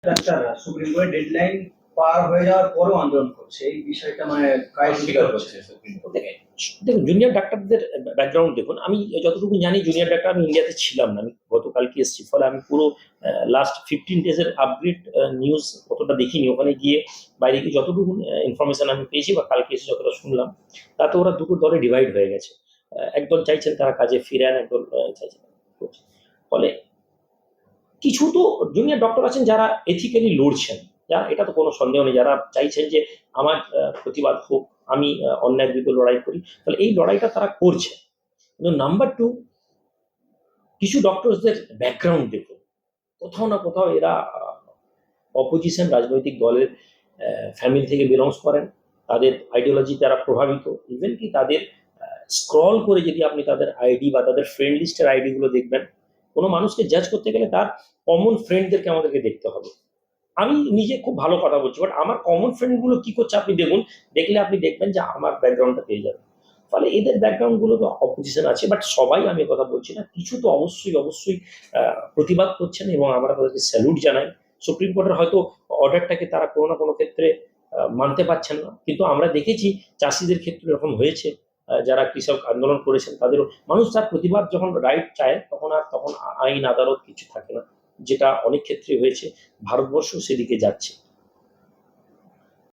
Doctor supreme কোর্টের deadline পার হয়ে যাওয়ার পরও আন্দোলন করছে, এই বিষয়টা মানে কায় স্বীকার করছে সুপ্রিম কোর্ট? দেখুন, জুনিয়র ডাক্তারদের ব্যাকগ্রাউন্ড দেখুন। আমি যতটুকু জানি, জুনিয়র ডাক্তার আমি ইন্ডিয়াতে ছিলাম না, আমি গতকালকে এসেছি, ফলে আমি পুরো লাস্ট 15 ডেজের আপডেট নিউজ অতটা দেখিনি। ওখানে গিয়ে বাইরে গিয়ে যতটুকু ইনফরমেশন আমি পেয়েছি বা কালকে এসে যতটা শুনলাম, তাতে ওরা দুটো দলে ডিভাইড হয়ে গেছে। একদল চাইছেন তারা কাজে ফিরে আন, একদল চাইছেন। ফলে কিছু তো জুনিয়র ডক্টর আছেন যারা এথিক্যালি লড়ছেন, যারা, এটা তো কোনো সন্দেহ নেই, যারা চাইছেন যে আমার প্রতিবাদ হোক, আমি অন্যায়ের বিরুদ্ধে লড়াই করি। ফলে এই লড়াইটা তারা করছে। কিন্তু নাম্বার টু, কিছু ডক্টরসদের ব্যাকগ্রাউন্ড দেখুন, কোথাও না কোথাও এরা অপোজিশন রাজনৈতিক দলের ফ্যামিলি থেকে বিলংস করেন, তাদের আইডিওলজি তারা প্রভাবিত। ইভেন কি তাদের স্ক্রল করে যদি আপনি তাদের আইডি বা তাদের ফ্রেন্ড লিস্টের আইডিগুলো দেখবেন, কোনো মানুষকে জাজ করতে গেলে তার কমন ফ্রেন্ডদেরকে আমাদেরকে দেখতে হবে। আমি নিজে খুব ভালো কথা বলছি, বাট আমার কমন ফ্রেন্ডগুলো কি করছে আপনি দেখুন, দেখলে আপনি দেখবেন যে আমার ব্যাকগ্রাউন্ডটা পেয়ে যাবেন। ফলে এদের ব্যাকগ্রাউন্ডগুলো তো অপোজিশন আছে, বাট সবাই আমি কথা বলছি না, কিছু তো অবশ্যই অবশ্যই প্রতিবাদ করছেন এবং আমরা তাদেরকে স্যালুট জানাই। সুপ্রিম কোর্টের হয়তো অর্ডারটাকে তারা কোনো না কোনো ক্ষেত্রে মানতে পারছেন না, কিন্তু আমরা দেখেছি চাষিদের ক্ষেত্রে এরকম হয়েছে। যারা কৃষক আন্দোলন করেছেন তাদেরও, মানুষ তার প্রতিবাদ যখন রাইট চায় তখন আইন আদালত কিছু থাকে না, যেটা অনেক ক্ষেত্রে হয়েছে। ভারতবর্ষ সেদিকে যাচ্ছে।